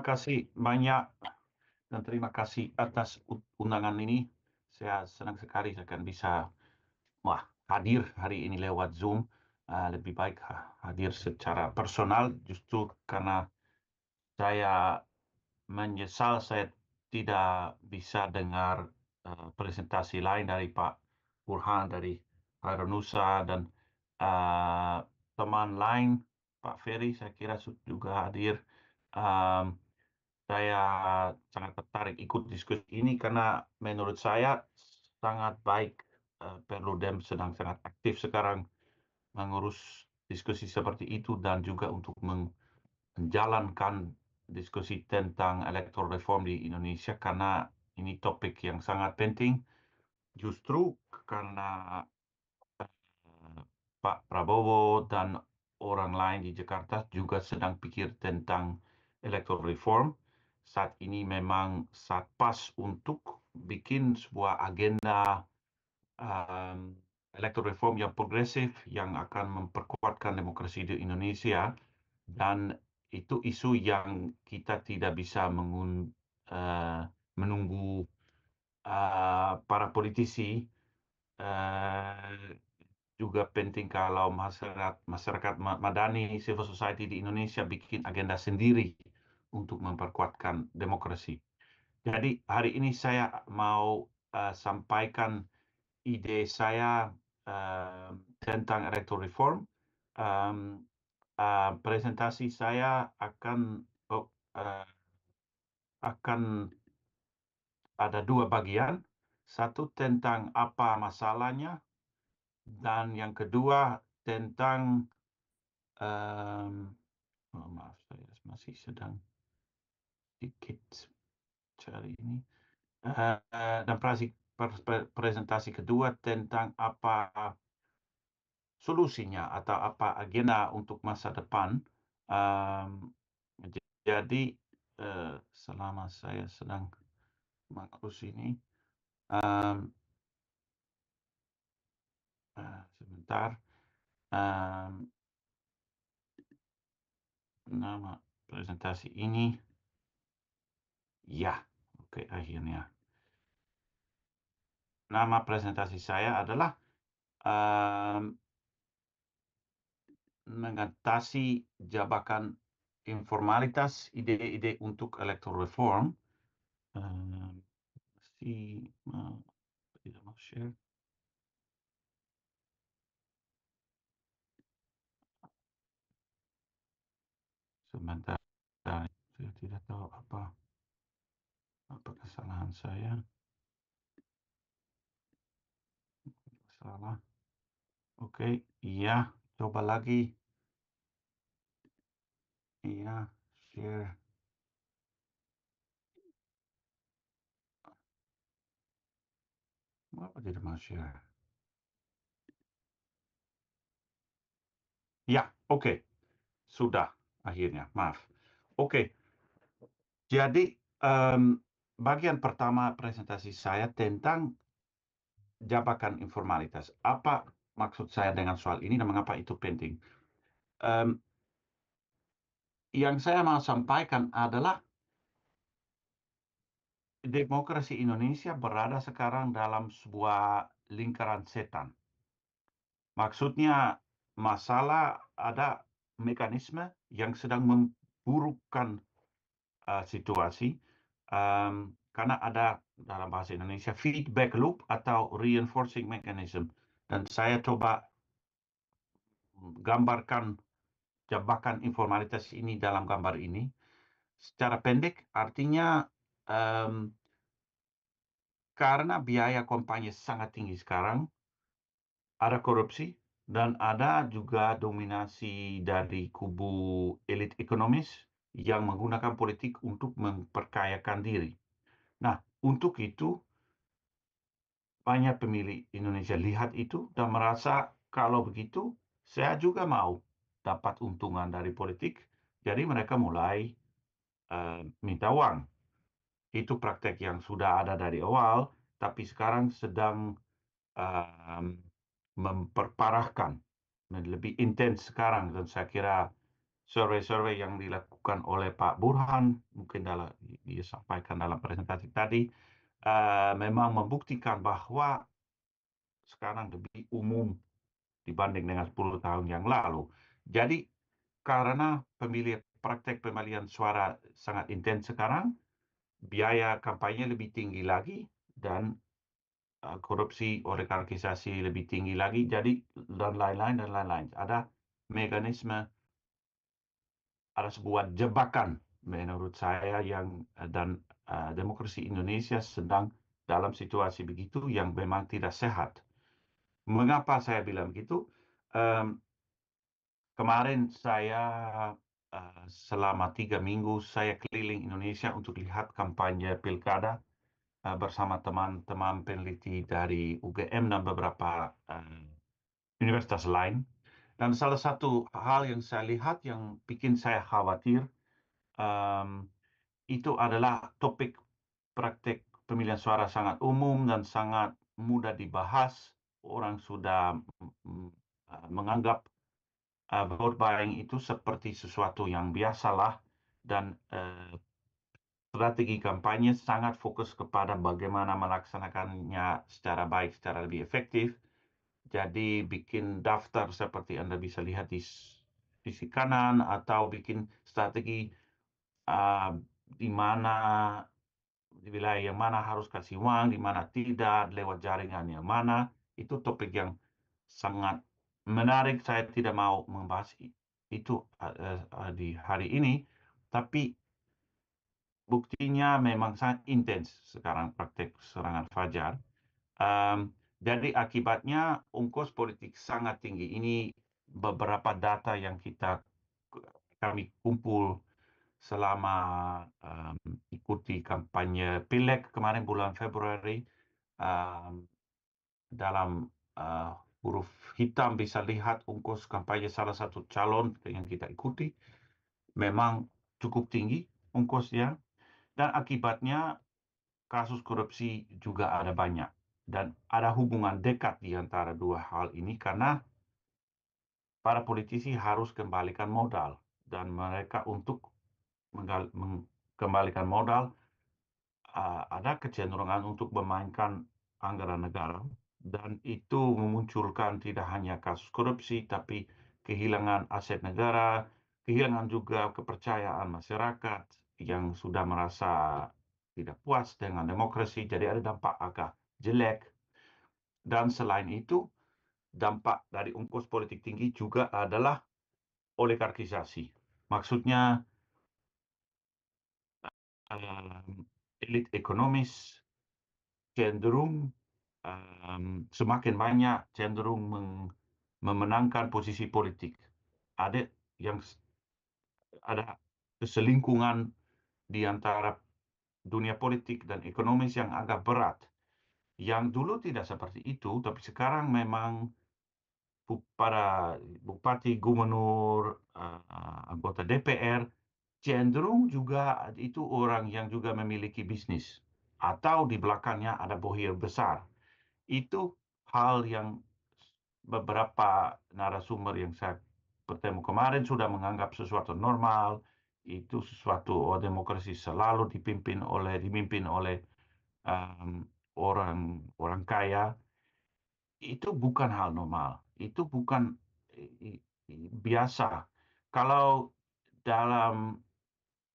kasih banyak dan terima kasih atas undangan ini. Saya senang sekali saya akan bisa hadir hari ini lewat Zoom. Lebih baik hadir secara personal justru karena saya menyesal saya tidak bisa dengar presentasi lain dari Pak Burhan, dari Hairunnisa dan uh, teman lain, Pak Ferry saya kira juga hadir. Um, Saya sangat tertarik ikut diskusi ini karena menurut saya sangat baik. Perludem sedang sangat aktif sekarang mengurus diskusi seperti itu dan juga untuk menjalankan diskusi tentang electoral reform di Indonesia karena ini topik yang sangat penting justru karena Pak Prabowo dan orang lain di Jakarta juga sedang pikir tentang electoral reform. Saat ini memang saat pas untuk bikin sebuah agenda um, electoral reform yang progresif yang akan memperkuatkan demokrasi di Indonesia dan itu isu yang kita tidak bisa menunggu para politisi. uh, Juga penting kalau masyarakat madani, civil society di Indonesia bikin agenda sendiri untuk memperkuatkan demokrasi. Jadi hari ini saya mau sampaikan ide saya tentang electoral reform. Um, Presentasi saya uh, akan ada dua bagian. Satu tentang apa masalahnya dan yang kedua tentang maaf, saya masih sedang sedikit cari ini. Dan presentasi kedua tentang apa solusinya atau apa agenda untuk masa depan. Um, jadi selama saya sedang mengurus ini, um, sebentar. Um, Nama presentasi ini, ya, oke, akhirnya. Nama presentasi saya adalah mengatasi jabakan informalitas, ide-ide untuk electoral reform. Tidak mau share. Sebentar, saya tidak tahu apa kesalahan saya. Salah. Oke, iya, coba lagi. Iya, share. Mengapa tidak mau share? Ya, oke. Sudah, akhirnya. Maaf. Oke, jadi bagian pertama presentasi saya tentang jabakan informalitas. Apa maksud saya dengan soal ini dan mengapa itu penting? Yang saya mau sampaikan adalah demokrasi Indonesia berada sekarang dalam sebuah lingkaran setan. Maksudnya masalah ada mekanisme yang sedang memburukkan situasi karena ada dalam bahasa Indonesia feedback loop atau reinforcing mechanism. Dan saya coba gambarkan jabakan informalitas ini dalam gambar ini. Secara pendek artinya karena biaya kampanye sangat tinggi sekarang, ada korupsi dan ada juga dominasi dari kubu elit ekonomis yang menggunakan politik untuk memperkayakan diri. Nah, untuk itu banyak pemilih Indonesia lihat itu dan merasa kalau begitu saya juga mau dapat untungan dari politik. Jadi mereka mulai minta uang. Itu praktek yang sudah ada dari awal, tapi sekarang sedang memperparahkan, lebih intens sekarang dan saya kira survei-survei yang dilakukan oleh Pak Burhan, mungkin dia sampaikan dalam presentasi tadi, memang membuktikan bahwa sekarang lebih umum dibanding dengan 10 tahun yang lalu. Jadi karena praktek pemilihan suara sangat intens sekarang, biaya kampanye lebih tinggi lagi dan korupsi, oligarkisasi lebih tinggi lagi. Jadi dan lain-lain. Ada sebuah jebakan menurut saya dan demokrasi Indonesia sedang dalam situasi begitu yang memang tidak sehat. Mengapa saya bilang begitu? Em, Kemarin saya selama 3 minggu saya keliling Indonesia untuk lihat kampanye pilkada bersama teman-teman peneliti dari UGM dan beberapa universitas lain. Dan salah satu hal yang saya lihat yang bikin saya khawatir em, itu adalah topik praktek pemilihan suara sangat umum dan sangat mudah dibahas. Orang sudah menganggap vote buying itu seperti sesuatu yang biasalah dan strategi kampanye sangat fokus kepada bagaimana melaksanakannya secara baik, secara lebih efektif. Jadi bikin daftar seperti Anda bisa lihat di sisi kanan atau bikin strategi uh, di mana di wilayah yang mana harus kasih uang, di mana tidak, lewat jaringan yang mana. Itu topik yang sangat menarik. Saya tidak mau membahas itu di hari ini, tapi buktinya memang sangat intens sekarang praktek serangan fajar. Jadi akibatnya ongkos politik sangat tinggi. Ini beberapa data yang kami kumpul selama ikuti kampanye Pileg kemarin bulan Februari. Um, Dalam huruf hitam bisa lihat ongkos kampanye salah satu calon yang kita ikuti memang cukup tinggi ongkosnya dan akibatnya kasus korupsi juga ada banyak dan ada hubungan dekat di antara dua hal ini karena para politisi harus kembalikan modal dan mereka untuk mengembalikan modal ada kecenderungan untuk memainkan anggaran negara dan itu memunculkan tidak hanya kasus korupsi tapi kehilangan aset negara, kehilangan juga kepercayaan masyarakat yang sudah merasa tidak puas dengan demokrasi, jadi ada dampak agak jelek. Dan selain itu, dampak dari ongkos politik tinggi juga adalah oligarkisasi. Maksudnya elit ekonomis cenderung semakin banyak cenderung memenangkan posisi politik. Ada yang ada keselingkungan di antara dunia politik dan ekonomis yang agak berat. Yang dulu tidak seperti itu, tapi sekarang memang para bupati, gubernur, anggota DPR cenderung juga itu orang yang juga memiliki bisnis atau di belakangnya ada bohir besar. Itu hal yang beberapa narasumber yang saya bertemu kemarin sudah menganggap sesuatu normal, itu sesuatu demokrasi selalu dimimpin oleh orang orang kaya. Itu bukan hal normal. Itu bukan biasa. Kalau dalam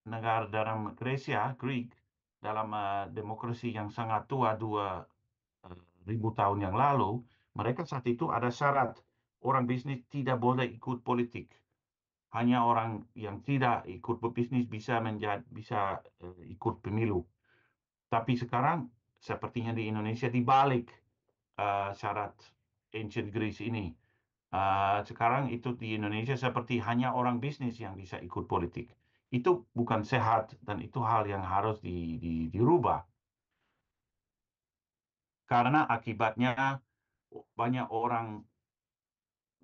negara dalam Grecia, Greek, dalam demokrasi yang sangat tua 2.000 tahun yang lalu, mereka saat itu ada syarat orang bisnis tidak boleh ikut politik. Hanya orang yang tidak ikut berbisnis bisa ikut pemilu. Tapi sekarang sepertinya di Indonesia dibalik syarat ancient Greece ini. Sekarang itu di Indonesia seperti hanya orang bisnis yang bisa ikut politik. Itu bukan sehat dan itu hal yang harus dirubah. Karena akibatnya banyak orang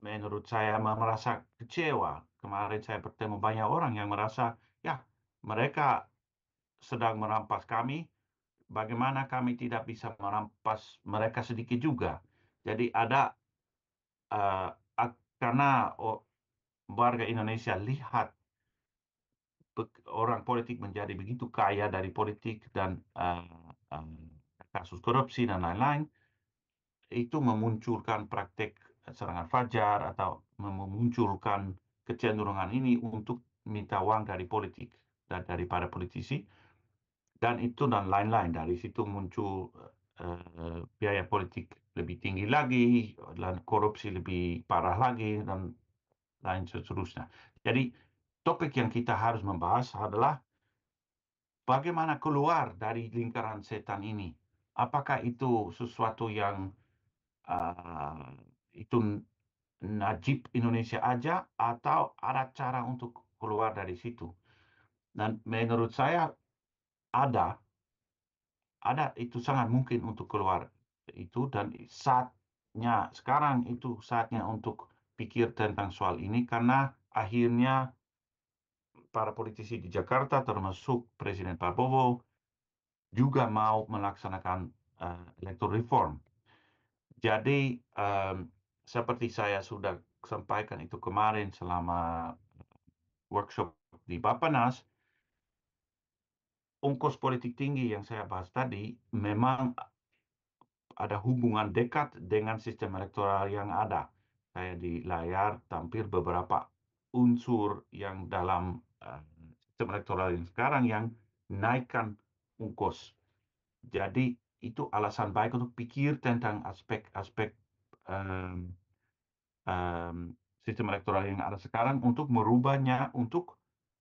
menurut saya merasa kecewa. Kemarin saya bertemu banyak orang yang merasa, ya mereka sedang merampas kami, bagaimana kami tidak bisa merampas mereka sedikit juga. Jadi ada, karena warga Indonesia lihat orang politik menjadi begitu kaya dari politik dan kasus korupsi dan lain-lain, itu memunculkan praktek serangan fajar atau memunculkan kecenderungan ini untuk minta uang dari politik dan daripada politisi, dan itu dan lain-lain. Dari situ muncul biaya politik lebih tinggi lagi, dan korupsi lebih parah lagi, dan lain seterusnya. Jadi topik yang kita harus membahas adalah bagaimana keluar dari lingkaran setan ini. Apakah itu sesuatu yang uh, itu najib Indonesia aja, atau ada cara untuk keluar dari situ? Dan menurut saya ada itu sangat mungkin untuk keluar itu, dan sekarang itu saatnya untuk pikir tentang soal ini, karena akhirnya para politisi di Jakarta termasuk Presiden Prabowo juga mau melaksanakan electoral reform. Jadi seperti saya sudah sampaikan itu kemarin selama workshop di Bapenas, ongkos politik tinggi yang saya bahas tadi memang ada hubungan dekat dengan sistem elektoral yang ada. Saya di layar tampil beberapa unsur yang dalam sistem elektoral yang sekarang yang naikkan ongkos. Jadi itu alasan baik untuk pikir tentang aspek-aspek um, sistem elektoral yang ada sekarang untuk merubahnya, untuk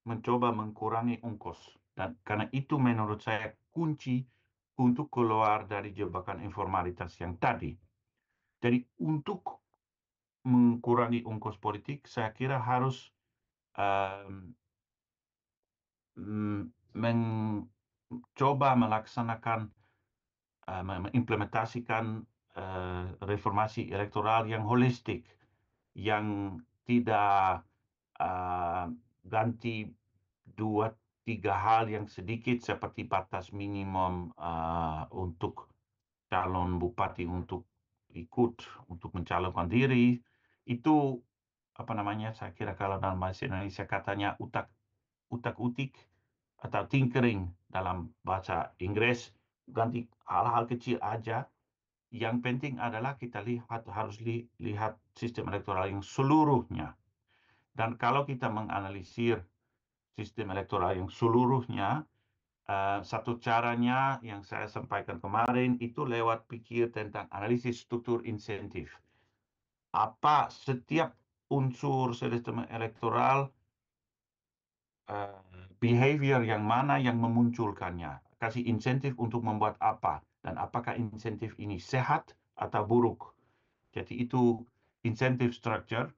mencoba mengurangi ongkos. Dan karena itu menurut saya kunci untuk keluar dari jebakan informalitas yang tadi. Jadi untuk mengurangi ongkos politik, saya kira harus um, mencoba melaksanakan, mengimplementasikan reformasi elektoral yang holistik, yang tidak ganti dua tiga hal yang sedikit seperti batas minimum untuk calon bupati untuk ikut untuk mencalonkan diri. Itu apa namanya, saya kira kalau dalam bahasa Indonesia katanya utak-utik atau tinkering dalam bahasa Inggris, ganti hal-hal kecil aja. Yang penting adalah kita harus lihat sistem elektoral yang seluruhnya. Dan kalau kita menganalisir sistem elektoral yang seluruhnya, satu caranya yang saya sampaikan kemarin itu lewat pikir tentang analisis struktur insentif. Apa setiap unsur sistem elektoral, behavior yang mana yang memunculkannya, kasih insentif untuk membuat apa, dan apakah insentif ini sehat atau buruk. Jadi itu incentive structure,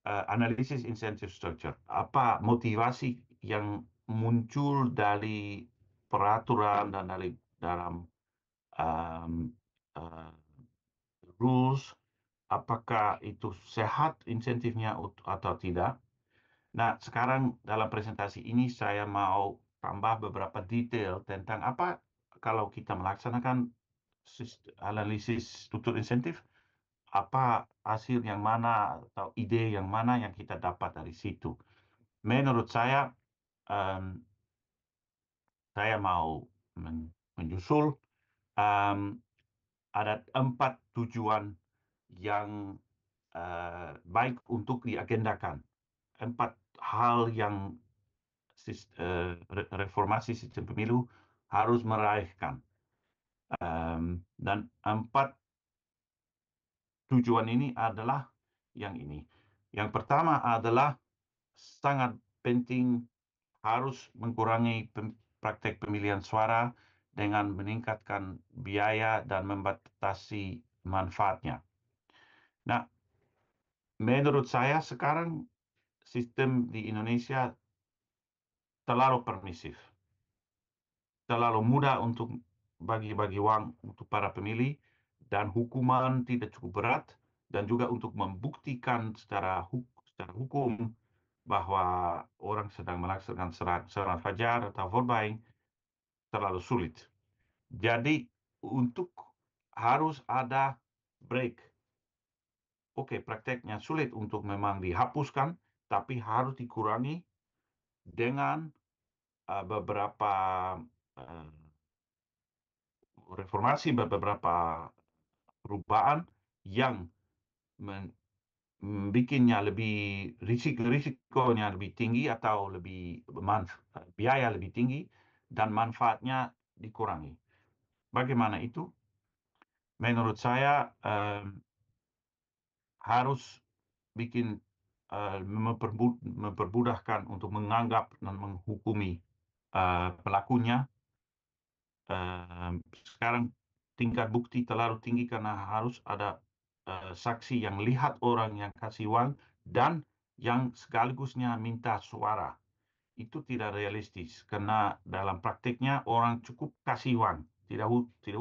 analisis incentive structure. Apa motivasi yang muncul dari peraturan dan dari dalam um, uh, rules, apakah itu sehat insentifnya atau tidak. Nah, sekarang dalam presentasi ini saya mau tambah beberapa detail tentang apa kalau kita melaksanakan analisis struktur insentif, apa hasil yang mana atau ide yang mana yang kita dapat dari situ. Menurut saya, saya mau menyusul ada 4 tujuan yang baik untuk diagendakan. 4 hal yang reformasi sistem pemilu harus meraihkan. Dan 4 tujuan ini adalah yang ini. Yang pertama adalah sangat penting, harus mengurangi praktek pemilihan suara dengan meningkatkan biaya dan membatasi manfaatnya. Nah, menurut saya sekarang sistem di Indonesia terlalu permisif, terlalu mudah untuk bagi-bagi uang untuk para pemilih, dan hukuman tidak cukup berat, dan juga untuk membuktikan secara hukum bahwa orang sedang melaksanakan serangan fajar atau vote buying terlalu sulit. Jadi harus ada break. Oke, prakteknya sulit untuk memang dihapuskan, tapi harus dikurangi dengan beberapa reformasi, beberapa perubahan yang bikinnya lebih risikonya lebih tinggi atau biaya lebih tinggi dan manfaatnya dikurangi. Bagaimana itu? Menurut saya harus bikin mempermudahkan untuk menganggap dan menghukumi pelakunya. Sekarang tingkat bukti terlalu tinggi karena harus ada saksi yang lihat orang yang kasih uang dan yang sekaligusnya minta suara. Itu tidak realistis karena dalam praktiknya orang cukup kasih uang, tidak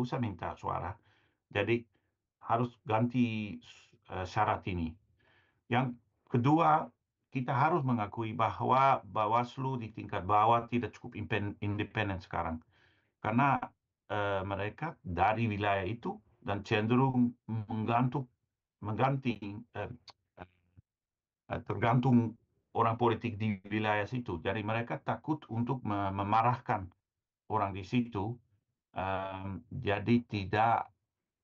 usah minta suara. Jadi harus ganti syarat ini. Yang kedua, kita harus mengakui bahwa Bawaslu di tingkat bawah tidak cukup independen sekarang. Karena mereka dari wilayah itu dan cenderung mengganti tergantung orang politik di wilayah situ. Jadi mereka takut untuk memarahkan orang di situ. Jadi tidak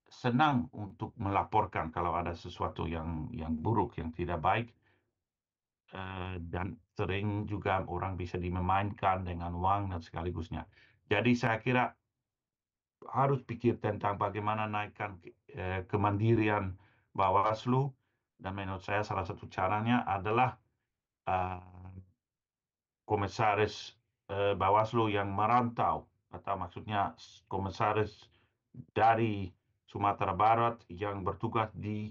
senang untuk melaporkan kalau ada sesuatu yang buruk, yang tidak baik. Dan sering juga orang bisa dimemainkan dengan uang dan sekaligusnya. Jadi saya kira harus pikir tentang bagaimana naikkan kemandirian Bawaslu, dan menurut saya salah satu caranya adalah komisaris Bawaslu yang merantau, atau maksudnya komisaris dari Sumatera Barat yang bertugas di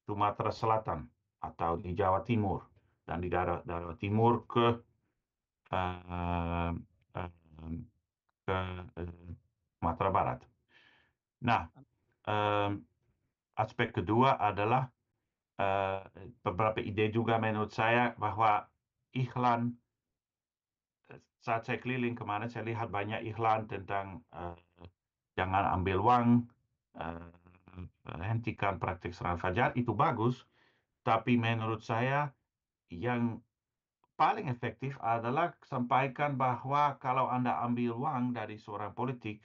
Sumatera Selatan atau di Jawa Timur, dan di daerah timur ke uh, Sumatera Barat. Nah, aspek kedua adalah beberapa ide juga menurut saya bahwa iklan, saat saya keliling kemarin saya lihat banyak iklan tentang jangan ambil uang, hentikan praktik serangan fajar, itu bagus. Tapi menurut saya yang paling efektif adalah sampaikan bahwa kalau Anda ambil uang dari seorang politik,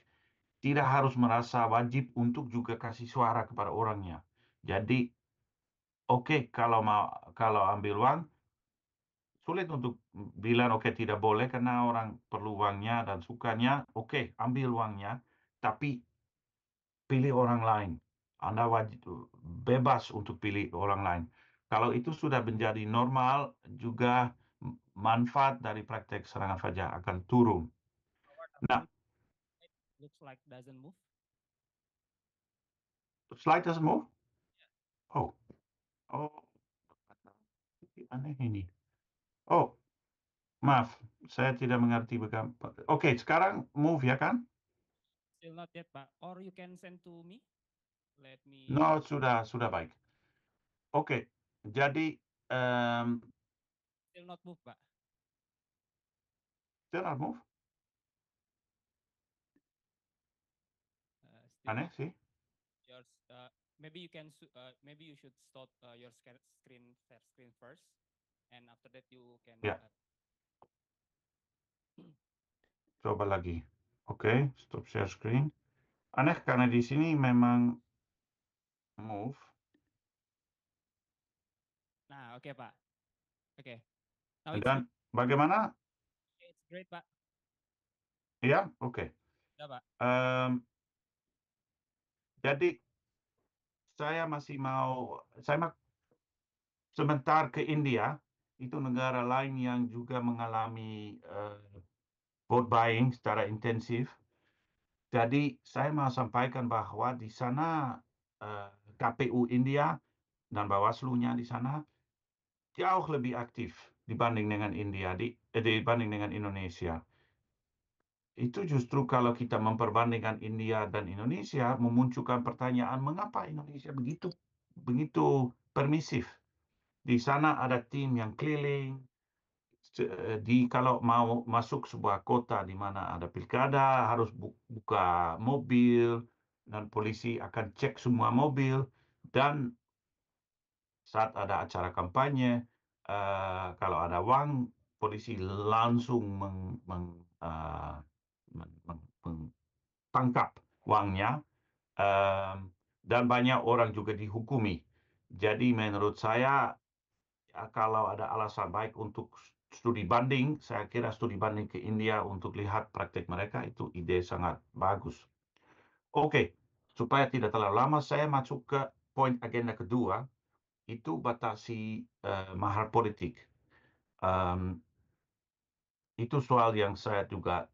tidak harus merasa wajib untuk juga kasih suara kepada orangnya. Jadi, oke, kalau ambil uang, sulit untuk bilang oke, tidak boleh karena orang perlu uangnya dan sukanya. Oke, ambil uangnya, tapi pilih orang lain. Anda wajib bebas untuk pilih orang lain. Kalau itu sudah menjadi normal, juga manfaat dari praktek serangan fajar akan turun. Nah, Looks like doesn't move. slide doesn't move. Oh, oh, aneh ini. Oh, maaf, saya tidak mengerti bagaimana. Oke, sekarang move ya kan? Still not yet, Pak. Or you can send to me. Let me. No, sudah baik. Oke, jadi Still not move, Pak. still not move. Still Aneh not. sih. Yours. Maybe you can. Maybe you should stop your screen share screen first, and after that you can. Ya, coba lagi. Oke, stop share screen. Aneh karena di sini memang move. Nah, oke, Pak. Oke. Now it's Dan bagaimana? it's great, Pak. Ya, oke. Ya, Pak. Jadi saya sebentar ke India, itu negara lain yang juga mengalami vote buying secara intensif. Jadi saya mau sampaikan bahwa di sana KPU India dan Bawaslu-nya di sana jauh lebih aktif dibanding dengan dibanding dengan Indonesia. Itu justru kalau kita memperbandingkan India dan Indonesia memunculkan pertanyaan mengapa Indonesia begitu permisif. Di sana ada tim yang keliling. Kalau mau masuk sebuah kota di mana ada pilkada, harus buka mobil, dan polisi akan cek semua mobil. Dan saat ada acara kampanye, kalau ada uang polisi langsung tangkap uangnya, dan banyak orang juga dihukumi. Jadi menurut saya, kalau ada alasan baik untuk studi banding, saya kira studi banding ke India untuk lihat praktek mereka itu ide sangat bagus. Oke, supaya tidak terlalu lama, saya masuk ke poin agenda kedua, itu batasi mahar politik. Itu soal yang saya juga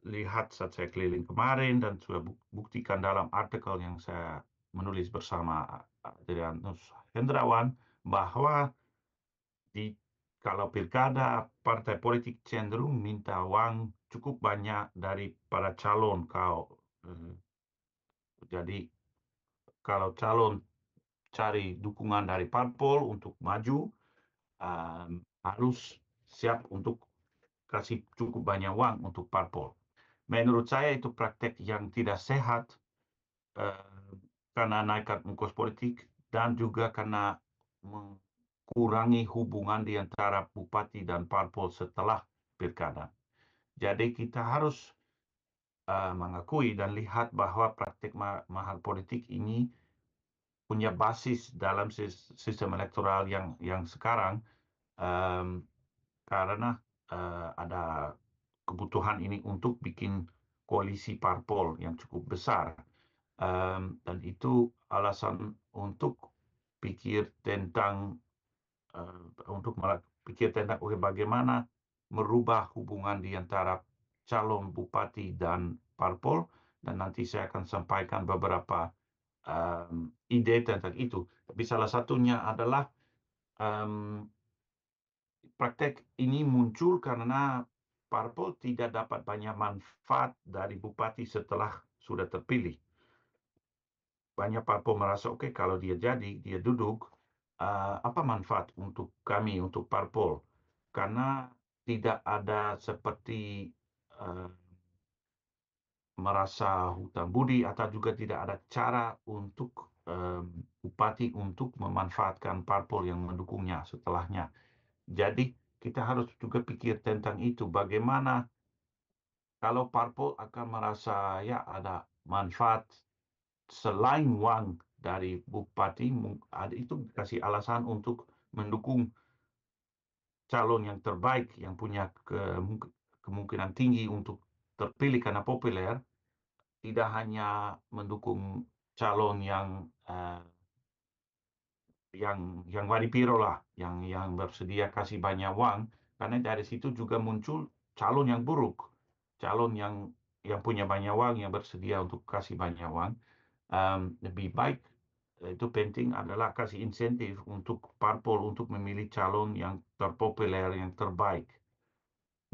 lihat saat saya keliling kemarin dan sudah buktikan dalam artikel yang saya menulis bersama Adrianus Hendrawan, bahwa kalau pilkada, partai politik cenderung minta uang cukup banyak dari para calon. Jadi kalau calon cari dukungan dari parpol untuk maju, harus siap untuk kasih cukup banyak uang untuk parpol. Menurut saya itu praktek yang tidak sehat, karena naikkan ongkos politik dan juga karena mengurangi hubungan di antara bupati dan parpol setelah pilkada. Jadi kita harus mengakui dan lihat bahwa praktik mahar politik ini punya basis dalam sistem elektoral yang sekarang, karena ada kebutuhan ini untuk bikin koalisi parpol yang cukup besar. Dan itu alasan untuk pikir tentang bagaimana merubah hubungan di antara calon bupati dan parpol, dan nanti saya akan sampaikan beberapa ide tentang itu. Tapi salah satunya adalah praktek ini muncul karena parpol tidak dapat banyak manfaat dari bupati setelah sudah terpilih. Banyak parpol merasa, oke, kalau dia duduk, apa manfaat untuk kami, untuk parpol? Karena tidak ada seperti merasa hutang budi, atau juga tidak ada cara untuk bupati untuk memanfaatkan parpol yang mendukungnya setelahnya. Jadi kita harus juga pikir tentang itu, bagaimana kalau parpol akan merasa ya ada manfaat selain uang dari bupati, itu kasih alasan untuk mendukung calon yang terbaik, yang punya kemungkinan tinggi untuk terpilih karena populer, tidak hanya mendukung calon yang waripiro lah, yang bersedia kasih banyak uang, karena dari situ juga muncul calon yang buruk, calon yang punya banyak uang, yang bersedia untuk kasih banyak uang. Lebih baik, itu penting adalah kasih insentif untuk parpol untuk memilih calon yang terpopuler, yang terbaik.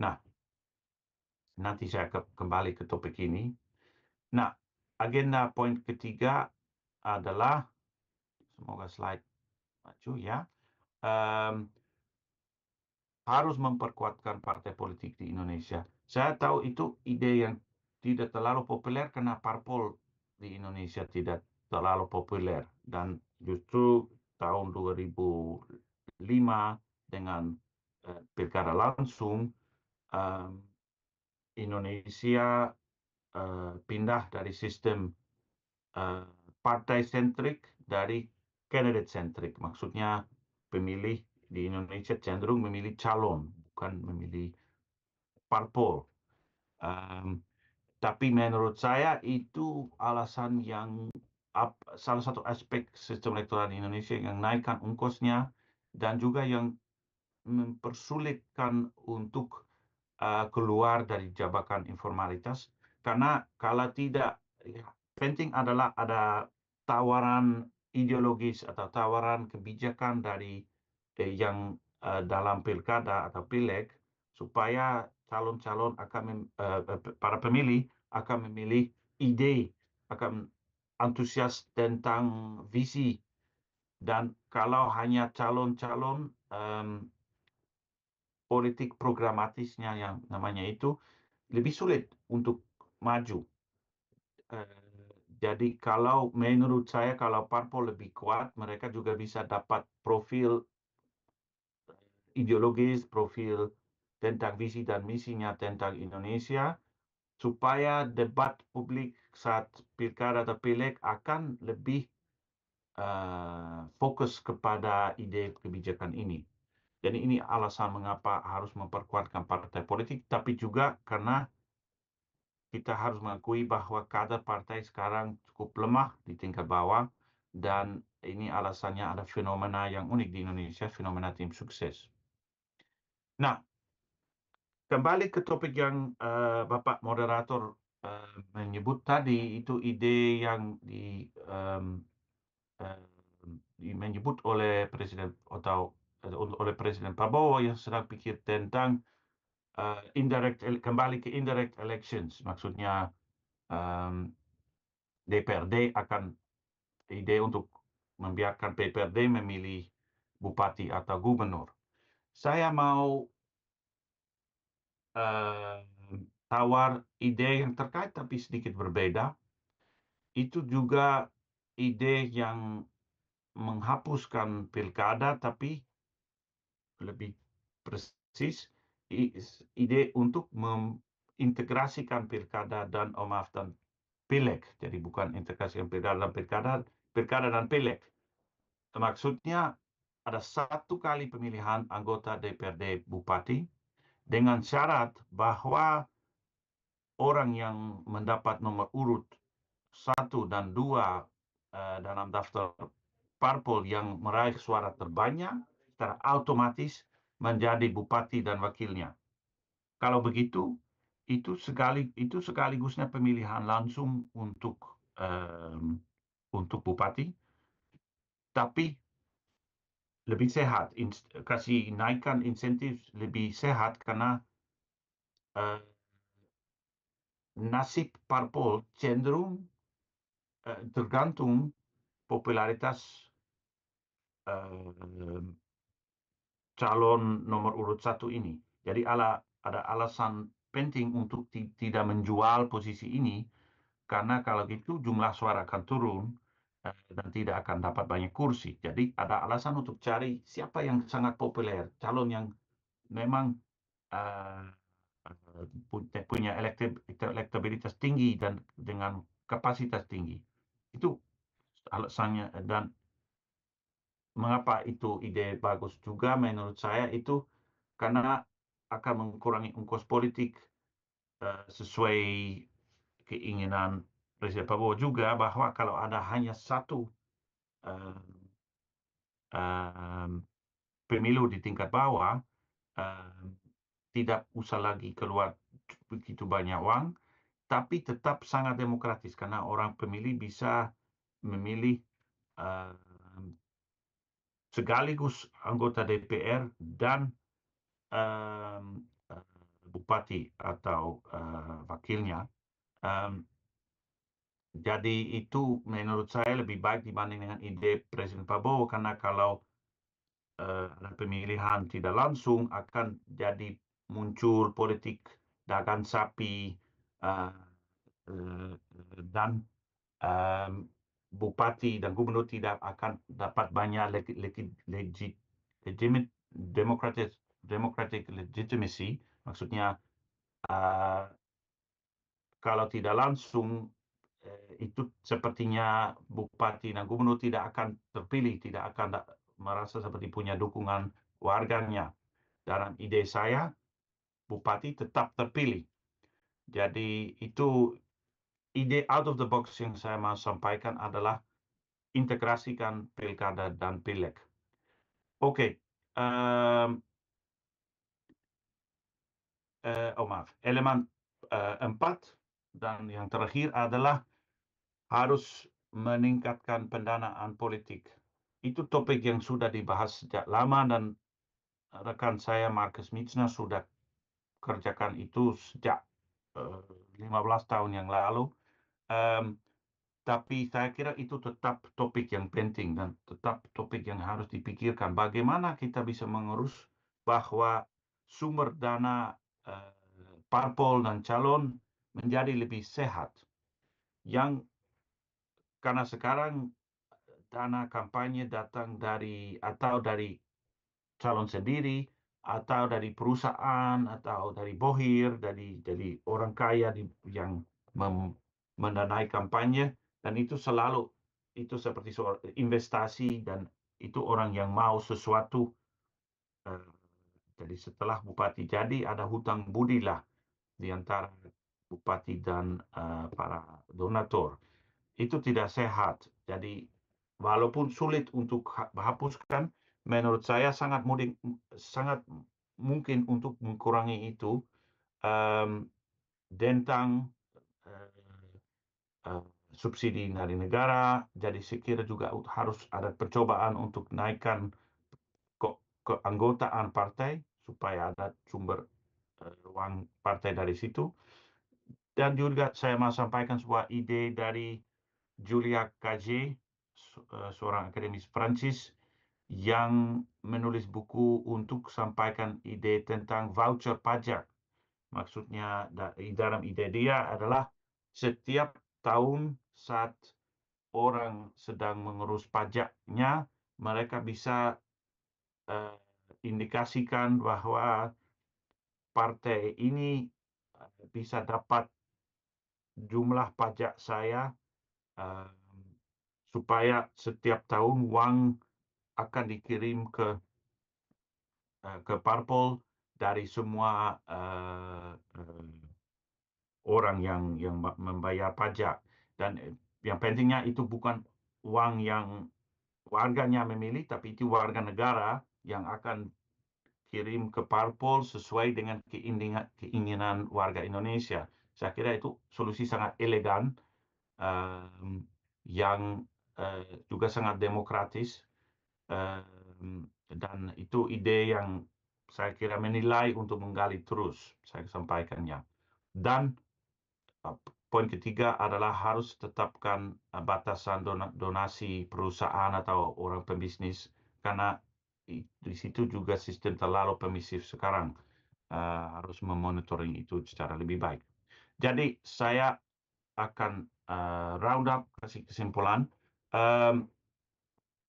Nah, nanti saya kembali ke topik ini. Nah, agenda poin ketiga adalah, semoga slide maju ya, harus memperkuatkan partai politik di Indonesia. Saya tahu itu ide yang tidak terlalu populer karena parpol di Indonesia tidak terlalu populer, dan justru tahun 2005 dengan pilkada langsung, Indonesia pindah dari sistem partai sentrik dari candidate sentrik. Maksudnya pemilih di Indonesia cenderung memilih calon, bukan memilih parpol. Tapi menurut saya itu alasan yang salah satu aspek sistem elektoral di Indonesia yang naikkan ongkosnya, dan juga yang mempersulitkan untuk keluar dari jebakan informalitas. Karena kalau tidak, penting adalah ada tawaran ideologis atau tawaran kebijakan dari yang dalam pilkada atau pileg, supaya calon-calon para pemilih akan memilih ide, akan antusias tentang visi. Dan kalau hanya calon-calon politik programatisnya yang namanya itu, lebih sulit untuk maju. Jadi kalau menurut saya, kalau parpol lebih kuat, mereka juga bisa dapat profil ideologis, profil tentang visi dan misinya tentang Indonesia, supaya debat publik saat pilkada atau pileg akan lebih fokus kepada ide kebijakan ini. Jadi ini alasan mengapa harus memperkuatkan partai politik, tapi juga karena kita harus mengakui bahwa kader partai sekarang cukup lemah di tingkat bawah, dan ini alasannya ada fenomena yang unik di Indonesia, fenomena tim sukses. Nah, kembali ke topik yang Bapak moderator menyebut tadi, itu ide yang menyebut oleh Presiden atau oleh Presiden Prabowo yang sedang pikir tentang kembali ke indirect elections, maksudnya DPRD akan ide untuk membiarkan DPRD memilih bupati atau gubernur. Saya mau tawar ide yang terkait tapi sedikit berbeda. Itu juga ide yang menghapuskan pilkada, tapi lebih persis ide untuk mengintegrasikan pilkada dan pileg. Jadi bukan integrasikan pilkada dan pileg. Maksudnya ada satu kali pemilihan anggota DPRD bupati dengan syarat bahwa orang yang mendapat nomor urut 1 dan 2 dalam daftar parpol yang meraih suara terbanyak secara otomatis menjadi bupati dan wakilnya. Kalau begitu, itu sekaligusnya pemilihan langsung untuk bupati, tapi lebih sehat, kasih naikkan insentif lebih sehat karena nasib parpol cenderung tergantung popularitas calon nomor urut 1 ini. Jadi ada alasan penting untuk tidak menjual posisi ini, karena kalau gitu jumlah suara akan turun dan tidak akan dapat banyak kursi. Jadi ada alasan untuk cari siapa yang sangat populer, calon yang memang punya elektabilitas tinggi dan dengan kapasitas tinggi. Itu alasannya. Dan mengapa itu ide bagus juga menurut saya itu karena akan mengurangi ongkos politik sesuai keinginan Presiden Prabowo juga, bahwa kalau ada hanya satu pemilu di tingkat bawah, tidak usah lagi keluar begitu banyak uang, tapi tetap sangat demokratis karena orang pemilih bisa memilih sekaligus anggota DPR dan bupati atau wakilnya. Jadi itu menurut saya lebih baik dibanding dengan ide Presiden Prabowo, karena kalau ada pemilihan tidak langsung akan jadi muncul politik dagang sapi, dan bupati dan gubernur tidak akan dapat banyak democratic legitimacy, maksudnya kalau tidak langsung itu sepertinya bupati dan gubernur tidak akan terpilih, tidak akan merasa seperti punya dukungan warganya. Dalam ide saya, bupati tetap terpilih. Jadi itu ide out of the box yang saya mau sampaikan adalah integrasikan pilkada dan pileg. Oke, maaf. Elemen 4 dan yang terakhir adalah harus meningkatkan pendanaan politik. Itu topik yang sudah dibahas sejak lama, dan rekan saya Markus Mitsner sudah kerjakan itu sejak 15 tahun yang lalu. Tapi saya kira itu tetap topik yang penting dan tetap topik yang harus dipikirkan. Bagaimana kita bisa mengurus bahwa sumber dana parpol dan calon menjadi lebih sehat. Karena sekarang dana kampanye datang dari calon sendiri atau dari perusahaan atau dari bohir, dari orang kaya yang mendanai kampanye, dan itu selalu itu seperti soal investasi, dan itu orang yang mau sesuatu. Jadi setelah bupati jadi, ada hutang budi lah di antara bupati dan para donatur. Itu tidak sehat. Jadi walaupun sulit untuk hapuskan, menurut saya sangat mungkin untuk mengurangi itu, tentang subsidi dari negara. Jadi saya kira juga harus ada percobaan untuk naikkan keanggotaan partai supaya ada sumber uang partai dari situ. Dan juga saya mau sampaikan sebuah ide dari Julia Cage, seorang akademis Prancis yang menulis buku untuk sampaikan ide tentang voucher pajak. Maksudnya di dalam ide dia adalah setiap tahun saat orang sedang mengurus pajaknya, mereka bisa indikasikan bahwa partai ini bisa dapat jumlah pajak saya, supaya setiap tahun uang akan dikirim ke parpol dari semua orang yang membayar pajak. Dan yang pentingnya itu bukan uang yang warganya memilih, tapi itu warga negara yang akan kirim ke parpol sesuai dengan keinginan warga Indonesia. Saya kira itu solusi sangat elegan, yang juga sangat demokratis, dan itu ide yang saya kira menilai untuk menggali terus saya sampaikannya. Dan poin ketiga adalah harus tetapkan batasan donasi perusahaan atau orang pembisnis, karena di situ juga sistem terlalu permisif sekarang. Harus memonitoring itu secara lebih baik. Jadi saya akan round up, kasih kesimpulan.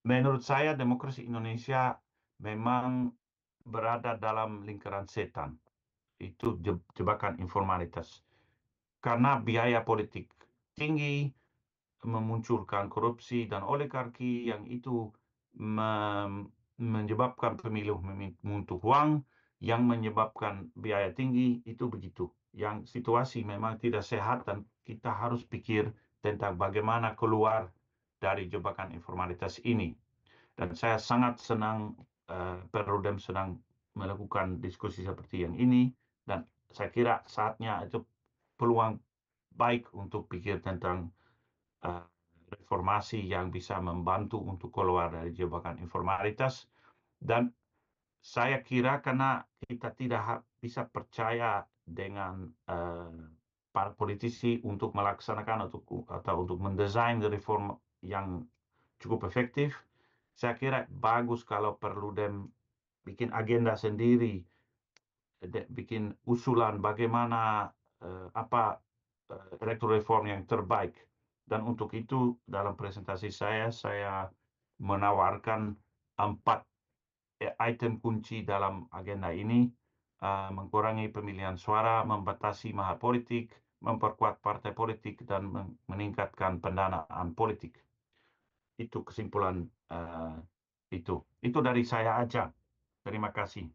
Menurut saya demokrasi Indonesia memang berada dalam lingkaran setan. Itu jebakan informalitas. Karena biaya politik tinggi, memunculkan korupsi dan oligarki yang itu menyebabkan pemilu untuk uang, yang menyebabkan biaya tinggi, itu begitu. Yang situasi memang tidak sehat, dan kita harus pikir tentang bagaimana keluar dari jebakan informalitas ini. Dan saya sangat senang Perludem sedang melakukan diskusi seperti yang ini, dan saya kira saatnya itu peluang baik untuk pikir tentang reformasi yang bisa membantu untuk keluar dari jebakan informalitas. Dan saya kira karena kita tidak bisa percaya dengan para politisi untuk melaksanakan atau untuk mendesain reform yang cukup efektif, saya kira bagus kalau Perludem bikin agenda sendiri, bikin usulan bagaimana apa electoral reform yang terbaik. Dan untuk itu dalam presentasi saya menawarkan 4 item kunci dalam agenda ini: mengurangi pemilihan suara, membatasi mahar politik, memperkuat partai politik, dan meningkatkan pendanaan politik. Itu kesimpulan itu. Itu dari saya aja. Terima kasih.